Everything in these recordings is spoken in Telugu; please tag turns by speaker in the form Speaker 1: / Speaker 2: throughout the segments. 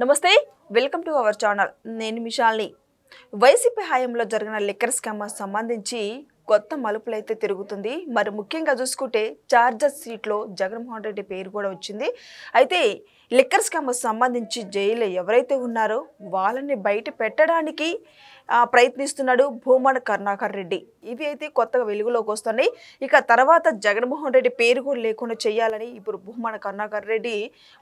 Speaker 1: నమస్తే వెల్కమ్ టు అవర్ ఛానల్ నేను మిషాల్ని వైసీపీ హయాంలో జరిగిన లిక్కర్ స్కామ్ సంబంధించి కొత్త మలుపులైతే తిరుగుతుంది మరి ముఖ్యంగా చూసుకుంటే చార్జర్ సీట్లో జగన్మోహన్ రెడ్డి పేరు కూడా వచ్చింది అయితే లిక్కర్ స్కామ్ సంబంధించి జైలు ఎవరైతే ఉన్నారో వాళ్ళని బయట పెట్టడానికి ప్రయత్నిస్తున్నాడు భూమన కరుణాకర్ రెడ్డి ఇవి అయితే కొత్తగా వెలుగులోకి వస్తున్నాయి ఇక తర్వాత జగన్మోహన్ రెడ్డి పేరు కూడా లేకుండా చేయాలని ఇప్పుడు భూమన కరుణాకర్ రెడ్డి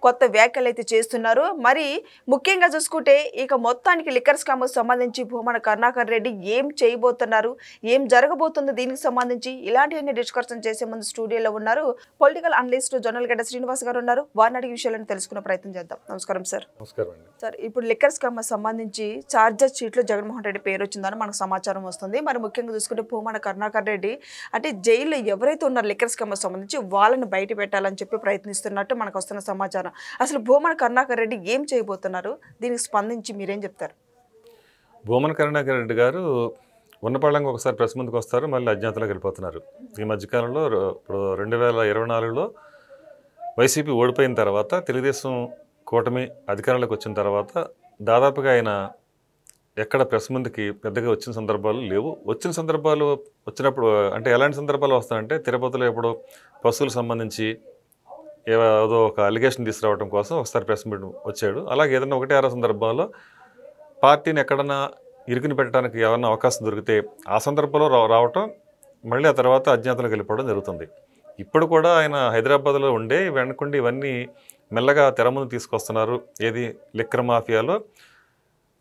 Speaker 1: కొత్త వ్యాఖ్యలు అయితే చేస్తున్నారు మరి ముఖ్యంగా చూసుకుంటే ఇక మొత్తానికి లిక్కర్ స్కామ్ సంబంధించి భూమన కరుణాకర్ రెడ్డి ఏం చేయబోతున్నారు ఏం జరగబోతుందో దీనికి సంబంధించి ఇలాంటివన్నీ డిస్కషన్ చేసే ముందు స్టూడియోలో ఉన్నారు పొలిటికల్ అనలిస్ట్ జనరల్ గడ్డ శ్రీనివాస్ గారు ఉన్నారు వారిని అడిగే విషయాలను తెలుసుకునే ప్రయత్నం చేద్దాం నమస్కారం సార్
Speaker 2: నమస్కారం అండి
Speaker 1: సార్ ఇప్పుడు లిక్కర్ స్కామ్ సంబంధించి చార్జర్ షీట్లో జగన్మోహన్ రెడ్డి పేరు వచ్చిందని మనకు సమాచారం వస్తుంది మరి ముఖ్యంగా చూసుకుంటే భూమన కరుణాకర్ రెడ్డి అంటే జైల్లో ఎవరైతే ఉన్నారో లిక్కర్ స్కామ్ సంబంధించి వాళ్ళని బయట పెట్టాలని చెప్పి ప్రయత్నిస్తున్నట్టు మనకు వస్తున్న సమాచారం అసలు భూమన కరుణాకర్ రెడ్డి ఏం చేయబోతున్నారు దీనికి స్పందించి మీరేం చెప్తారు
Speaker 2: భూమన కరుణాకర్ రెడ్డి గారు ఉన్నపాళ్ళంగా ఒకసారి ప్రెస్ ముందుకు వస్తారు మళ్ళీ అజ్ఞాతంలోకి వెళ్ళిపోతున్నారు ఈ మధ్యకాలంలో ఇప్పుడు 2024లో వైసీపీ ఓడిపోయిన తర్వాత తెలుగుదేశం కూటమి అధికారంలోకి వచ్చిన తర్వాత దాదాపుగా ఆయన ఎక్కడ ప్రెస్ ముందుకి పెద్దగా వచ్చిన సందర్భాలు లేవు వచ్చిన సందర్భాలు వచ్చినప్పుడు అంటే ఎలాంటి సందర్భాలు వస్తాయంటే తిరుపతిలో ఎప్పుడు పశువులకు సంబంధించి ఏదో ఒక అలిగేషన్ తీసుకురావడం కోసం ఒకసారి ప్రెస్ మీట్ వచ్చాడు అలాగే ఏదైనా 1-6 సందర్భాల్లో పార్టీని ఎక్కడన్నా ఇరుకుని పెట్టడానికి ఏమన్నా అవకాశం దొరికితే ఆ సందర్భంలో రావటం మళ్ళీ ఆ తర్వాత అజ్ఞాతంలోకి వెళ్ళిపోవడం జరుగుతుంది ఇప్పుడు కూడా ఆయన హైదరాబాద్లో ఉండే వెనకుండి ఇవన్నీ మెల్లగా తెర ముందు తీసుకొస్తున్నారు ఏది లిక్కర్ మాఫియాలో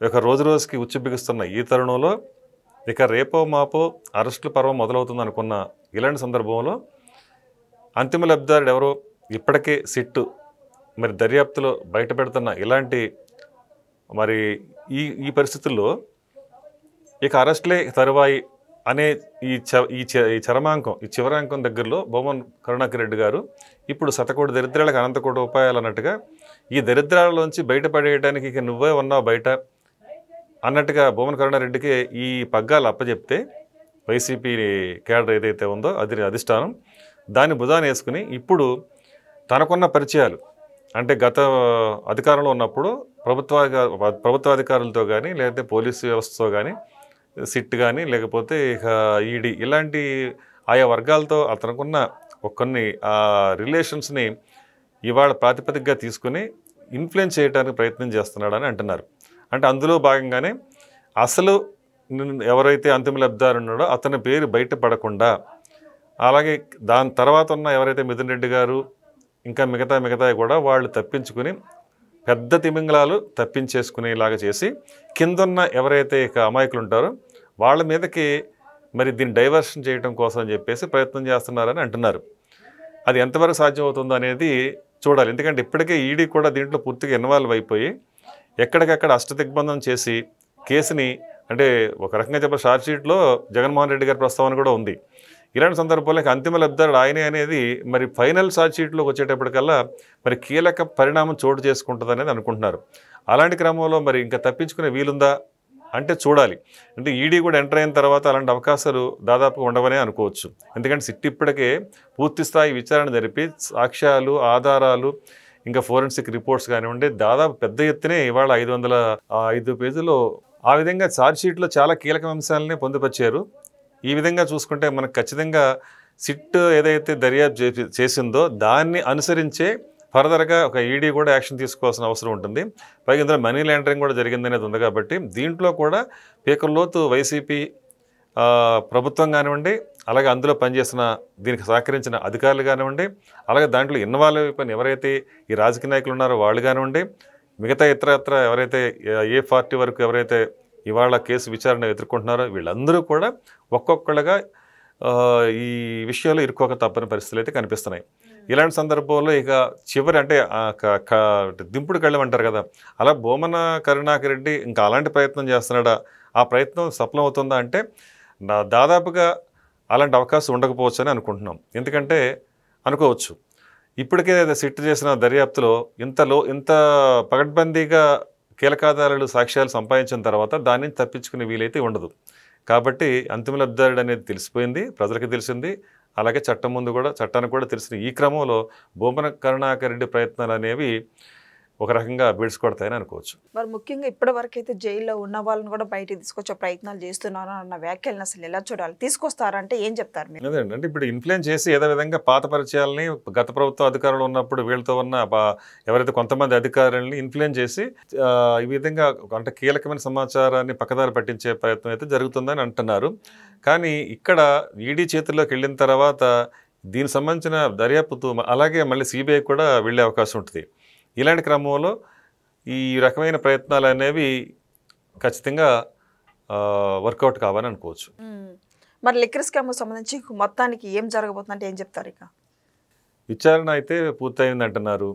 Speaker 2: ఇక రోజు రోజుకి ఉచ్చు బిగుస్తున్న ఈ తరుణంలో ఇక రేపో మాపో అరెస్టుల పర్వం మొదలవుతుంది అనుకున్న ఇలాంటి సందర్భంలో అంతిమ లబ్ధిదారుడు ఎవరో ఇప్పటికే సిట్టు మరి దర్యాప్తులో బయట పెడుతున్న ఇలాంటి మరి ఈ పరిస్థితుల్లో ఇక అరెస్టులే తరువాయి అనే ఈ చరమాంకం ఈ చివరాంకం దగ్గరలో భూమన కరుణాకర్ రెడ్డి గారు ఇప్పుడు శతకోటి దరిద్రాలకు అనంతకోటి ఉపాయాలు అన్నట్టుగా ఈ దరిద్రాలలోంచి బయటపడేయడానికి ఇక నువ్వే ఉన్నావు బయట అన్నట్టుగా భూమన కరుణారెడ్డికి ఈ పగ్గాలు అప్పచెప్తే వైసీపీ కేడర్ ఏదైతే ఉందో అది అధిష్టానం దాన్ని భుజాన్ని వేసుకుని ఇప్పుడు తనకున్న పరిచయాలు అంటే గత అధికారంలో ఉన్నప్పుడు ప్రభుత్వాధికారులతో కానీ లేకపోతే పోలీసు వ్యవస్థతో కానీ సిట్ కానీ లేకపోతే ఇక ఈడీ ఇలాంటి ఆయా వర్గాలతో అతనుకున్న కొన్ని రిలేషన్స్ని ఇవాళ ప్రాతిపదికగా తీసుకుని ఇన్ఫ్లుయెన్స్ చేయడానికి ప్రయత్నం చేస్తున్నాడని అంటున్నారు అంటే అందులో భాగంగానే అసలు ఎవరైతే అంతిమ లబ్ధిదారు ఉన్నాడో అతని పేరు బయటపడకుండా అలాగే దాని తర్వాత ఉన్న ఎవరైతే మిథున్ రెడ్డి గారు ఇంకా మిగతా కూడా వాళ్ళు తప్పించుకుని పెద్ద తిమింగళాలు తప్పించేసుకునేలాగా చేసి కిందన్న ఎవరైతే ఇక అమాయకులు ఉంటారో వాళ్ళ మీదకి మరి దీన్ని డైవర్షన్ చేయడం కోసం అని చెప్పేసి ప్రయత్నం చేస్తున్నారని అంటున్నారు అది ఎంతవరకు సాధ్యమవుతుందో అనేది చూడాలి ఎందుకంటే ఇప్పటికే ఈడీ కూడా దీంట్లో పూర్తిగా ఇన్వాల్వ్ అయిపోయి ఎక్కడికక్కడ అష్టదిగ్బంధం చేసి కేసుని అంటే ఒక రకంగా చెప్పే షార్ట్షీట్లో జగన్మోహన్ రెడ్డి గారి ప్రస్తావన కూడా ఉంది ఇలాంటి సందర్భంలో అంతిమ లబ్ధిదారుడు ఆయనే అనేది మరి ఫైనల్ ఛార్జ్షీట్లోకి వచ్చేటప్పటికల్లా మరి కీలక పరిణామం చోటు చేసుకుంటుంది అనేది అనుకుంటున్నారు అలాంటి క్రమంలో మరి ఇంకా తప్పించుకునే వీలుందా అంటే చూడాలి అంటే ఈడీ కూడా ఎంటర్ అయిన తర్వాత అలాంటి అవకాశాలు దాదాపుగా ఉండవనే అనుకోవచ్చు ఎందుకంటే సిట్ ఇప్పటికే పూర్తి స్థాయి విచారణ జరిపి సాక్ష్యాలు ఆధారాలు ఇంకా ఫోరెన్సిక్ రిపోర్ట్స్ కానివ్వండి దాదాపు పెద్ద ఎత్తునే ఇవాళ 505 పేజీలో ఆ విధంగా ఛార్జ్షీట్లో చాలా కీలక అంశాలని పొందుపరిచారు ఈ విధంగా చూసుకుంటే మనకు ఖచ్చితంగా సిట్ ఏదైతే దర్యాప్తు చేసిందో దాన్ని అనుసరించే ఫర్దర్గా ఒక ఈడీ కూడా యాక్షన్ తీసుకోవాల్సిన అవసరం ఉంటుంది పైగా ఇందులో మనీ లాండరింగ్ కూడా జరిగిందనేది ఉంది కాబట్టి దీంట్లో కూడా పీకల్లోతు వైసీపీ ప్రభుత్వం కానివ్వండి అలాగే అందులో పనిచేసిన దీనికి సహకరించిన అధికారులు కానివ్వండి అలాగే దాంట్లో ఇన్వాల్వ్ అయిపోయిన ఎవరైతే ఈ రాజకీయ నాయకులు ఉన్నారో వాళ్ళు కానివ్వండి మిగతా ఇతరత్ర ఎవరైతే ఏ పార్టీ వరకు ఎవరైతే ఇవాళ కేసు విచారణ ఎదుర్కొంటున్నారో వీళ్ళందరూ కూడా ఒక్కొక్కళ్ళగా ఈ విషయాలు ఇరుక్కోక తప్పని పరిస్థితులు అయితే కనిపిస్తున్నాయి ఇలాంటి సందర్భంలో ఇక చివరి అంటే దింపుడు కళ్ళం అంటారు కదా అలా భూమన కరుణాకర్ రెడ్డి ఇంకా అలాంటి ప్రయత్నం చేస్తున్నాడా ఆ ప్రయత్నం సఫలమవుతుందా అంటే దాదాపుగా అలాంటి అవకాశం ఉండకపోవచ్చు అని అనుకుంటున్నాం ఎందుకంటే అనుకోవచ్చు ఇప్పటికే సిట్ చేసిన దర్యాప్తులో ఇంత పగడ్బందీగా కీలకాధారాలు సాక్ష్యాలు సంపాదించిన తర్వాత దాన్ని తప్పించుకునే వీలైతే ఉండదు కాబట్టి అంతిమ లబ్ధిదారుడు అనేది తెలిసిపోయింది ప్రజలకు తెలిసింది అలాగే చట్టం ముందు కూడా చట్టానికి కూడా తెలిసిన ఈ క్రమంలో భూమన కరుణాకర్ రెడ్డి ప్రయత్నాలు అనేవి ఒక రకంగా బెడ్స్ కొడతాయని అనుకోవచ్చు.
Speaker 1: మరి ముఖ్యంగా ఇప్పటి వరకు అయితే జైల్లో ఉన్న వాళ్ళని కూడా బయటికి తీసుకొచ్చే ప్రయత్నాలు చేస్తున్నారు అన్న వ్యాఖ్యలను అసలు ఎలా చూడాలి? తీసుకొస్తారంటే ఏం చెప్తారు మీరు?
Speaker 2: అదేండి, అంటే ఇప్పుడు ఇన్ఫ్లుయెన్స్ చేసి ఏదో విధంగా పాత పరిచయాలని గత ప్రభుత్వం అధికారంలో ఉన్నప్పుడు వీళ్ళతో ఉన్న ఎవరైతే కొంతమంది అధికారులని ఇన్ఫ్లుయెన్స్ చేసి ఈ విధంగా అంటే కీలకమైన సమాచారాన్ని పక్కదారి పట్టించే ప్రయత్నం అయితే జరుగుతుందని అంటున్నారు. కానీ ఇక్కడ ఈడీ చేతుల్లోకి వెళ్ళిన తర్వాత దీనికి సంబంధించిన దర్యాప్తు అలాగే మళ్ళీ సిబిఐ కూడా వెళ్ళే అవకాశం ఉంటుంది. ఇలాంటి క్రమంలో ఈ రకమైన ప్రయత్నాలు అనేవి ఖచ్చితంగా వర్కౌట్ కావాలని అనుకోవచ్చు.
Speaker 1: మరి లిక్కర్ స్కామ్ సంబంధించి మొత్తానికి ఏం జరగబోతుందంటే ఏం చెప్తారు? ఇక
Speaker 2: విచారణ అయితే పూర్తయింది అంటున్నారు.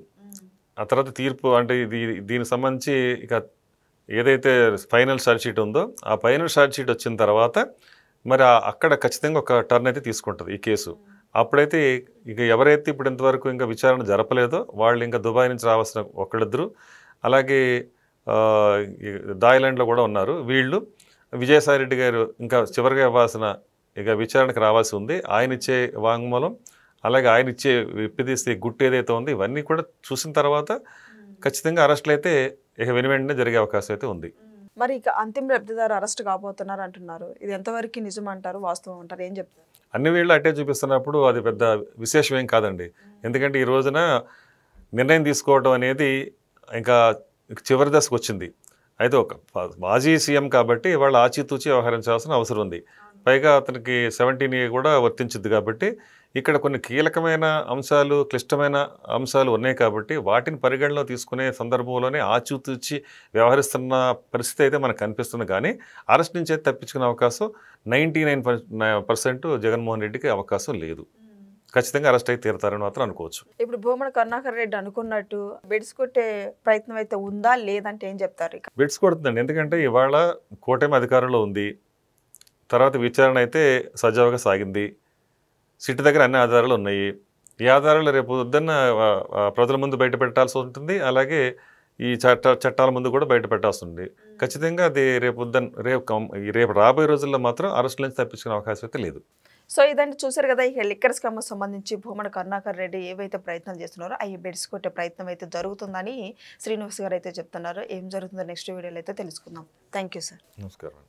Speaker 2: ఆ తర్వాత తీర్పు అంటే దీనికి సంబంధించి ఇక ఏదైతే ఫైనల్ ఛార్జ్ షీట్ ఉందో ఆ ఫైనల్ ఛార్జ్ షీట్ వచ్చిన తర్వాత మరి అక్కడ ఖచ్చితంగా ఒక టర్న్ అయితే తీసుకుంటుంది ఈ కేసు. అప్పుడైతే ఇక ఎవరైతే ఇప్పుడు ఇంతవరకు ఇంకా విచారణ జరపలేదో వాళ్ళు ఇంకా దుబాయ్ నుంచి రావాల్సిన ఒకళ్ళిద్దరు, అలాగే థాయిలాండ్లో కూడా ఉన్నారు వీళ్ళు. విజయసాయి రెడ్డి గారు ఇంకా చివరిగా ఇవ్వాల్సిన ఇక విచారణకు రావాల్సి ఉంది. ఆయన ఇచ్చే వాంగ్మూలం అలాగే ఆయన ఇచ్చే విప్పిదీసే గుట్టు ఏదైతే ఉంది ఇవన్నీ కూడా చూసిన తర్వాత ఖచ్చితంగా అరెస్టులు అయితే ఇక వెనువెంటనే జరిగే అవకాశం అయితే ఉంది.
Speaker 1: మరి ఇక అంతిమ లబ్ధిదారు అరెస్ట్ కాబోతున్నారు అంటున్నారు. ఇది ఎంతవరకు నిజం అంటారు, వాస్తవం అంటారు, ఏం చెప్తారు?
Speaker 2: అన్ని వేళ్ళు అట్టే చూపిస్తున్నప్పుడు అది పెద్ద విశేషం ఏం కాదండి. ఎందుకంటే ఈ రోజున నిర్ణయం తీసుకోవడం అనేది ఇంకా చివరి దశకు వచ్చింది. అయితే ఒక మాజీ సీఎం కాబట్టి వాళ్ళు ఆచితూచి వ్యవహరించాల్సిన అవసరం ఉంది. పైగా అతనికి 17A కూడా వర్తించింది కాబట్టి ఇక్కడ కొన్ని కీలకమైన అంశాలు, క్లిష్టమైన అంశాలు ఉన్నాయి కాబట్టి వాటిని పరిగణలో తీసుకునే సందర్భంలోనే ఆచితూచి వ్యవహరిస్తున్న పరిస్థితి అయితే మనకు కనిపిస్తుంది. కానీ అరెస్ట్ నుంచి అయితే తప్పించుకునే అవకాశం 99% జగన్మోహన్ రెడ్డికి అవకాశం లేదు. ఖచ్చితంగా అరెస్ట్ అయితే తీరుతారని మాత్రం అనుకోవచ్చు.
Speaker 1: ఇప్పుడు భూమన కరుణాకర్ రెడ్డి అనుకున్నట్టు బెడ్స్ కొట్టే ప్రయత్నం అయితే ఉందా లేదంటే ఏం చెప్తారు? ఇక
Speaker 2: బెడ్స్ కొడుతుందండి. ఎందుకంటే ఇవాళ కూటమి అధికారంలో ఉంది. తర్వాత విచారణ అయితే సజావుగా సాగింది. సిట్ దగ్గర అన్ని ఆధారాలు ఉన్నాయి. ఈ ఆధారాలు రేపు పొద్దున్న ప్రజల ముందు బయట పెట్టాల్సి ఉంటుంది. అలాగే ఈ చట్టాల ముందు కూడా బయట పెట్టాల్సి ఉంది. ఖచ్చితంగా అది రేపు రాబోయే రోజుల్లో మాత్రం అరెస్ట్ నుంచి తప్పించుకునే అవకాశం అయితే లేదు.
Speaker 1: సో ఇదంటే చూసారు కదా, ఇక లిక్కర్ స్కామ్ సంబంధించి భూమన కరుణాకర్ రెడ్డి ఏవైతే ప్రయత్నాలు చేస్తున్నారో అవి బెడ్స్ కొట్టే ప్రయత్నం అయితే జరుగుతుందని శ్రీనివాస్ గారు అయితే చెప్తున్నారు. ఏం జరుగుతుందో నెక్స్ట్ వీడియోలో అయితే తెలుసుకుందాం. Thank you sir.
Speaker 2: నమస్కారం.